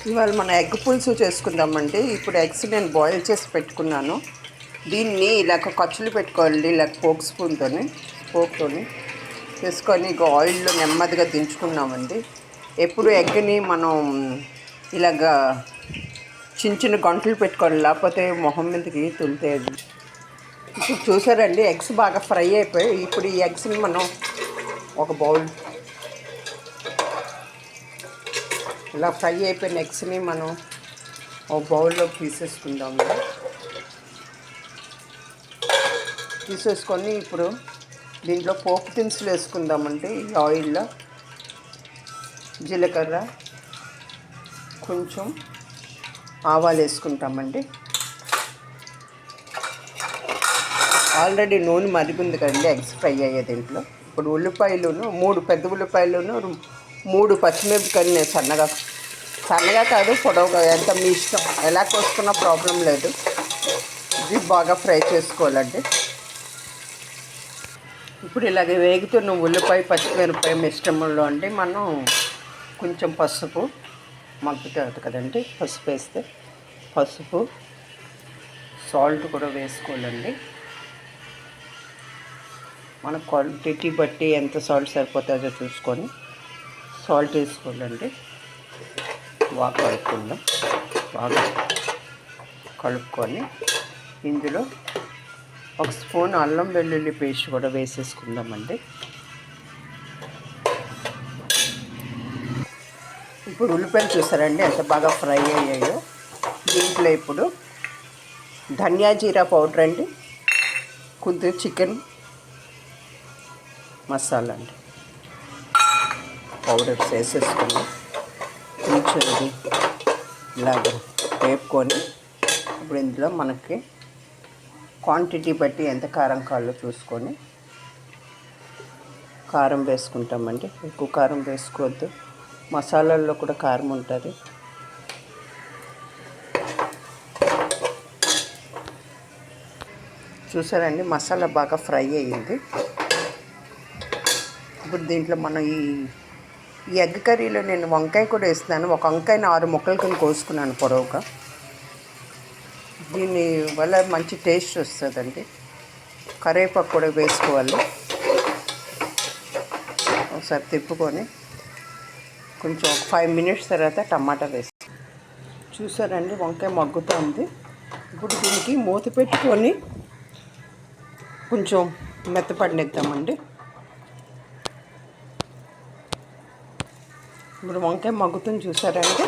ఇవాళ మన ఎగ్ పులుసు చేసుకుందామండి. ఇప్పుడు ఎగ్స్ నేను బాయిల్ చేసి పెట్టుకున్నాను. దీన్ని ఇలాగ ఖర్చులు పెట్టుకోవాలి, ఇలా స్పోక్తోని చేసుకొని ఇక ఆయిల్లో నెమ్మదిగా దించుకున్నామండి. ఎప్పుడు ఎగ్ని మనం ఇలాగా చిన్న చిన్న గంటలు పెట్టుకోవాలి, లేకపోతే మొహం మీదకి తులితేది. ఇప్పుడు చూసారండి, ఎగ్స్ బాగా ఫ్రై అయిపోయి. ఇప్పుడు ఈ ఎగ్స్ని మనం ఒక బౌల్, ఇలా ఫ్రై అయిపోయిన ఎగ్స్ని మనం ఒక బౌల్లో తీసేసుకుందాము. తీసేసుకొని ఇప్పుడు దీంట్లో పోపు దినుసులు వేసుకుందామండి. ఈ ఆయిల్లో జీలకర్ర, కొంచెం ఆవాలు వేసుకుంటామండి. ఆల్రెడీ నూనె మరిగింది కదండి ఎగ్స్ ఫ్రై అయ్యే దీంట్లో. ఇప్పుడు ఉల్లిపాయలును, 3 పెద్ద ఉల్లిపాయలును, 3 పచ్చిమిరపకాయలు నేను సన్నగా కాదు పొడవుగా, ఎంత మీ ఇష్టం, ఎలా కోసుకున్నా ప్రాబ్లం లేదు. ఇది బాగా ఫ్రై చేసుకోవాలండి. ఇప్పుడు ఇలాగే వేగుతున్న ఉల్లిపాయ పచ్చిమిరపకాయ మిశ్రమంలో అండి మనం కొంచెం పసుపు, మగ్గుతుంది కదండి, పసుపు వేస్తే పసుపు, సాల్ట్ కూడా వేసుకోవాలండి. మన క్వాంటిటీ బట్టి ఎంత సాల్ట్ సరిపోతుందో చూసుకొని సాల్ట్ వేసుకోవాలండి. బాగా కలుపుకొని ఇందులో 1 స్పూన్ అల్లం వెల్లుల్లి పేస్ట్ కూడా వేసేసుకుందామండి. ఇప్పుడు ఉల్లిపాయలు చూసారండి ఎంత బాగా ఫ్రై అయ్యాయో. దీంట్లో ఇప్పుడు ధనియా జీరా పౌడర్ అండి, కొంచెం చికెన్ మసాలా అండి, పౌడర్స్ వేసేసుకొని కొంచెం ఇది ఇలాగ వేపుకొని ఇప్పుడు ఇందులో మనకి క్వాంటిటీ బట్టి ఎంత కారం కావాలో చూసుకొని కారం వేసుకుంటామండి. ఎక్కువ కారం వేసుకోవద్దు, మసాలాల్లో కూడా కారం ఉంటుంది. చూసారండి మసాలా బాగా ఫ్రై అయ్యింది. ఇప్పుడు దీంట్లో మనం ఈ ఎగ్ కర్రీలో నేను వంకాయ కూడా వేస్తున్నాను. ఒక వంకాయని 6 ముక్కల కింద కోసుకున్నాను పొడవుగా. దీని వల్ల మంచి టేస్ట్ వస్తుందండి. కరివేపాకు కూడా వేసుకోవాలి. ఒకసారి తిప్పుకొని కొంచెం ఒక 5 మినిట్స్ తర్వాత టమాటా వేసి చూసారండి వంకాయ మగ్గుతుంది. ఇప్పుడు దీనికి మూత పెట్టుకొని కొంచెం మెత్తపడినిద్దామండి. ఇప్పుడు వంకాయ మగ్గుతుంది చూసారండి,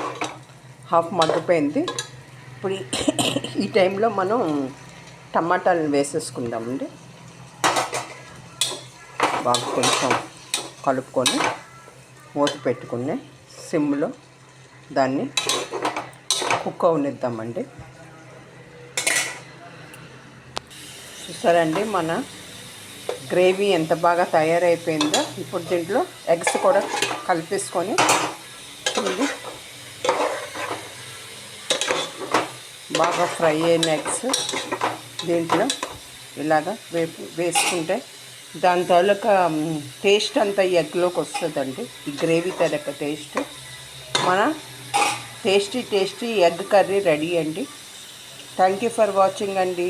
హాఫ్ మగ్గిపోయింది. ఇప్పుడు ఈ టైంలో మనం టమాటాలను వేసేసుకుందామండి. బాగా కొంచెం కలుపుకొని మూత పెట్టుకుని సిమ్లో దాన్ని కుక్ అవనిద్దామండి. చూసారండి మన గ్రేవీ ఎంత బాగా తయారైపోయిందో. ఇప్పుడు దీంట్లో ఎగ్స్ కూడా కలిపేసుకొని బాగా ఫ్రై అయిన ఎగ్స్ దీంట్లో ఇలాగ వేసుకుంటే దాని తాలూకా టేస్ట్ అంతా ఈ ఎగ్లోకి వస్తుందండి. ఈ గ్రేవీ తాలూకా టేస్ట్. మన టేస్టీ ఎగ్ కర్రీ రెడీ అండి. థ్యాంక్ యూ ఫర్ వాచింగ్ అండి.